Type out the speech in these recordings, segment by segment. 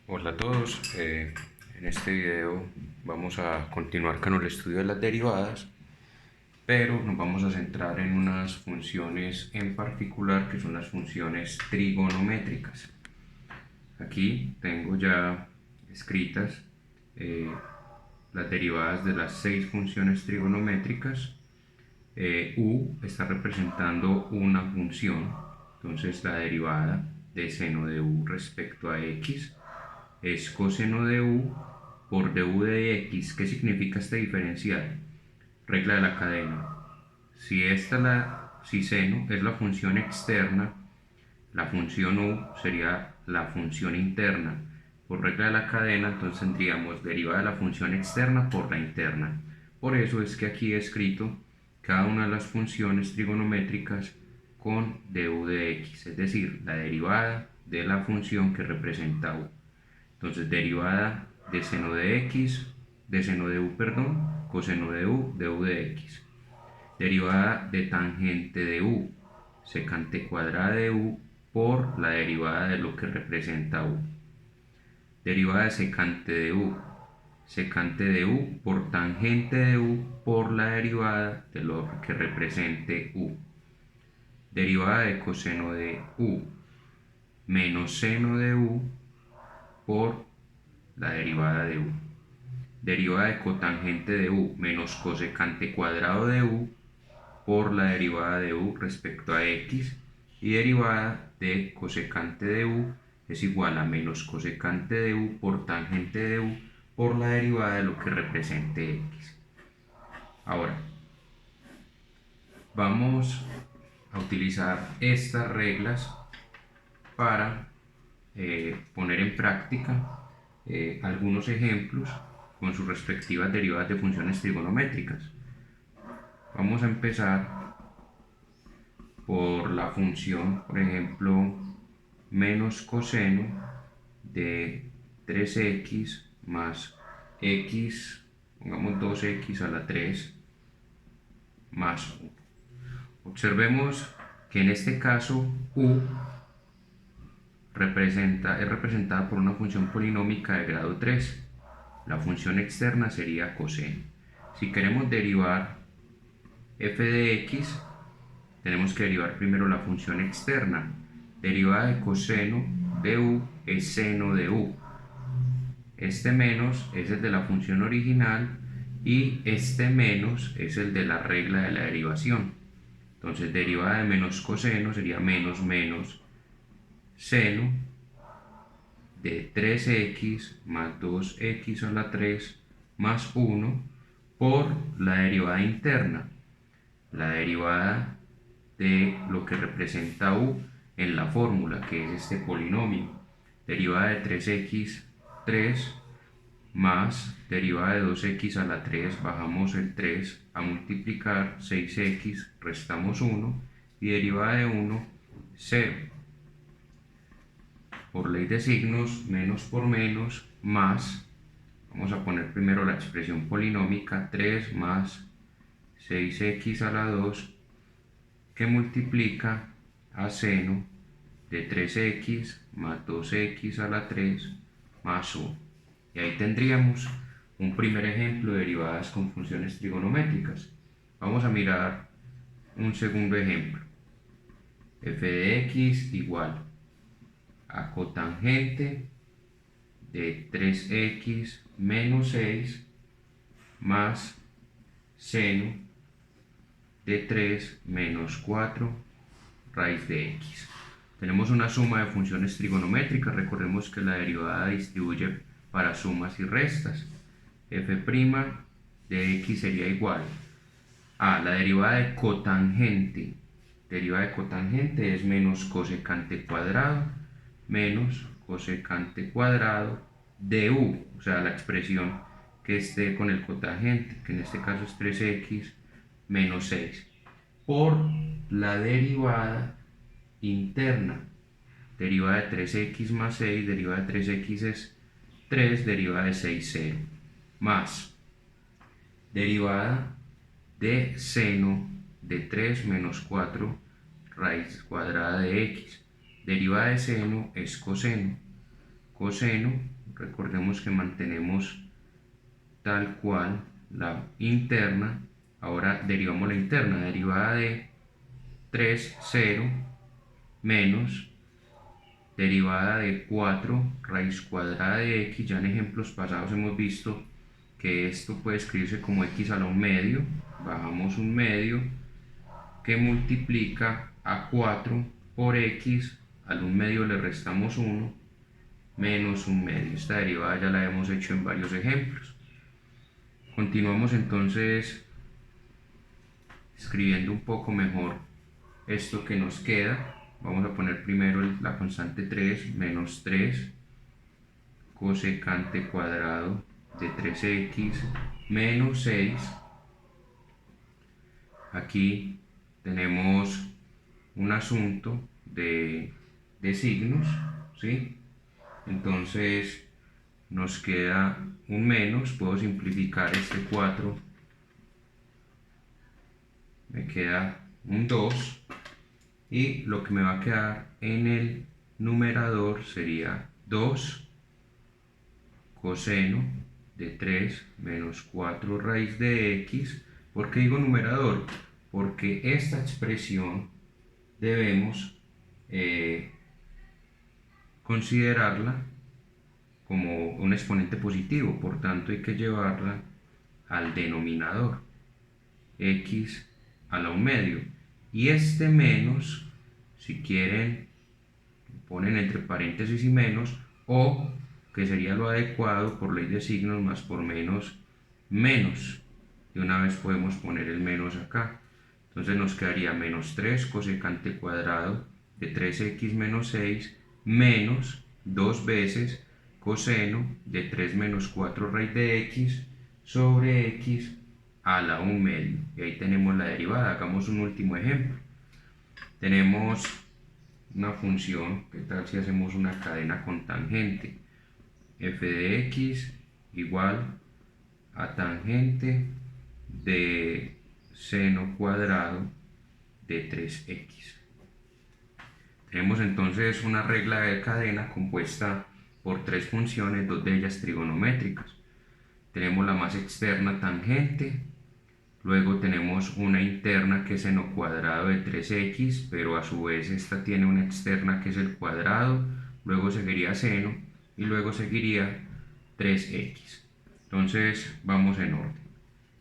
Hola a todos, en este video vamos a continuar con el estudio de las derivadas, pero nos vamos a centrar en unas funciones en particular que son las funciones trigonométricas. Aquí tengo ya escritas eh, las derivadas de las 6 funciones trigonométricas. U está representando una función, entonces la derivada de seno de u respecto a x es coseno de u por du de x. ¿Qué significa esta diferencial? Regla de la cadena. Si seno es la función externa, la función u sería la función interna. Por regla de la cadena, entonces tendríamos derivada de la función externa por la interna. Por eso es que aquí he escrito cada una de las funciones trigonométricas con du de x, es decir, la derivada de la función que representa u. Entonces, derivada de seno de x, de seno de u, perdón, coseno de u de x. Derivada de tangente de u, secante cuadrada de u por la derivada de lo que representa u. Derivada de secante de u por tangente de u por la derivada de lo que represente u. Derivada de coseno de u menos seno de u por la derivada de u. Derivada de cotangente de u menos cosecante cuadrado de u por la derivada de u respecto a x, y derivada de cosecante de u es igual a menos cosecante de u por tangente de u por la derivada de lo que represente x. Ahora, vamos a utilizar estas reglas para poner en práctica algunos ejemplos con sus respectivas derivadas de funciones trigonométricas. Vamos a empezar por la función, por ejemplo, menos coseno de 3x más x, pongamos 2x a la 3 más 1. Observemos que en este caso u es representada por una función polinómica de grado 3. La función externa sería coseno. Si queremos derivar f de x, tenemos que derivar primero la función externa. Derivada de coseno de u es seno de u. Este menos es el de la función original y este menos es el de la regla de la derivación. Entonces, derivada de menos coseno sería menos menos seno de 3x más 2x a la 3 más 1 por la derivada interna, la derivada de lo que representa u en la fórmula, que es este polinomio. Derivada de 3x, 3, más derivada de 2x a la 3, bajamos el 3 a multiplicar, 6x, restamos 1, y derivada de 1, 0. Por ley de signos, menos por menos, más, vamos a poner primero la expresión polinómica, 3 más 6x a la 2, que multiplica a seno de 3x más 2x a la 3 más 1. Y ahí tendríamos un primer ejemplo de derivadas con funciones trigonométricas. Vamos a mirar un segundo ejemplo. F de x igual a cotangente de 3x menos 6 más seno de 3 menos 4 raíz de x. Tenemos una suma de funciones trigonométricas. Recordemos que la derivada distribuye para sumas y restas. F' de x sería igual a la derivada de cotangente. Derivada de cotangente es menos cosecante cuadrado menos cosecante cuadrado de u, o sea, la expresión que esté con el cotangente, que en este caso es 3x menos 6, por la derivada interna. Derivada de 3x más 6, derivada de 3x es 3, derivada de 6, 0, más derivada de seno de 3 menos 4 raíz cuadrada de x. Derivada de seno es coseno. coseno, recordemos que mantenemos tal cual la interna, ahora derivamos la interna, derivada de 3, 0, menos derivada de 4 raíz cuadrada de x. Ya en ejemplos pasados hemos visto que esto puede escribirse como x a la 1/2, bajamos 1/2, que multiplica a 4 por x, al 1/2 le restamos 1, menos 1/2. Esta derivada ya la hemos hecho en varios ejemplos. Continuamos entonces escribiendo un poco mejor esto que nos queda. Vamos a poner primero la constante 3, menos 3 cosecante cuadrado de 3x menos 6. Aquí tenemos un asunto de signos, ¿sí? Entonces nos queda un menos, puedo simplificar este 4, me queda un 2, y lo que me va a quedar en el numerador sería 2 coseno de 3 menos 4 raíz de x. ¿Por qué digo numerador? Porque esta expresión debemos considerarla como un exponente positivo, por tanto hay que llevarla al denominador, x a la 1/2, y este menos, si quieren, ponen entre paréntesis y menos, o que sería lo adecuado por ley de signos, más por menos, menos. De una vez podemos poner el menos acá. Entonces nos quedaría menos 3 cosecante cuadrado de 3x menos 6 menos 2 veces coseno de 3 menos 4 raíz de x sobre x a la 1/2. Y ahí tenemos la derivada. Hagamos un último ejemplo. Tenemos una función, ¿qué tal si hacemos una cadena con tangente? F de x igual a tangente de seno cuadrado de 3x. Tenemos entonces una regla de cadena compuesta por tres funciones, dos de ellas trigonométricas. Tenemos la más externa, tangente, luego tenemos una interna que es seno cuadrado de 3x, pero a su vez esta tiene una externa que es el cuadrado, luego seguiría seno y luego seguiría 3x. Entonces vamos en orden.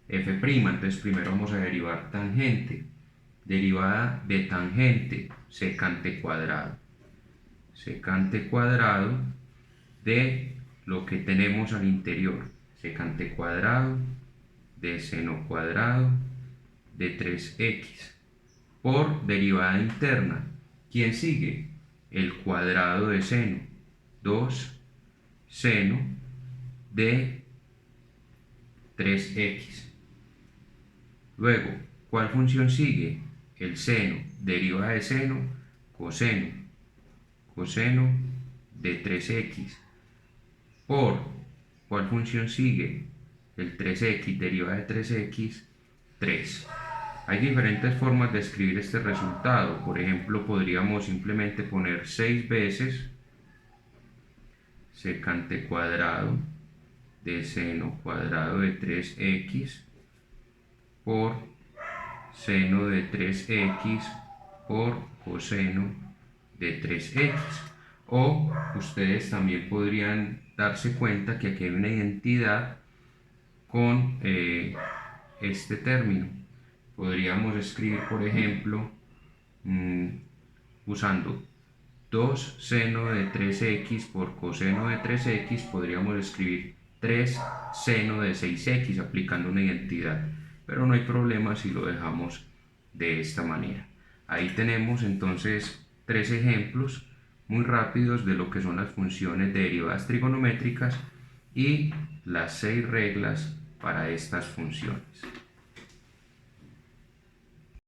F', entonces primero vamos a derivar tangente, derivada de tangente, secante cuadrado de lo que tenemos al interior, secante cuadrado de seno cuadrado de 3x, por derivada interna. ¿Quién sigue? El cuadrado de seno, 2 seno de 3x. Luego, ¿cuál función sigue? El seno, derivada de seno, coseno de 3x, por, ¿cuál función sigue? El 3x, derivada de 3x, 3. Hay diferentes formas de escribir este resultado. Por ejemplo, podríamos simplemente poner 6 veces secante cuadrado de seno cuadrado de 3x por seno de 3x por coseno de 3x. O ustedes también podrían darse cuenta que aquí hay una identidad con este término. Podríamos escribir, por ejemplo, usando 2 seno de 3x por coseno de 3x, podríamos escribir 3 seno de 6x aplicando una identidad, pero no hay problema si lo dejamos de esta manera. Ahí tenemos entonces tres ejemplos muy rápidos de lo que son las funciones de derivadas trigonométricas y las 6 reglas para estas funciones.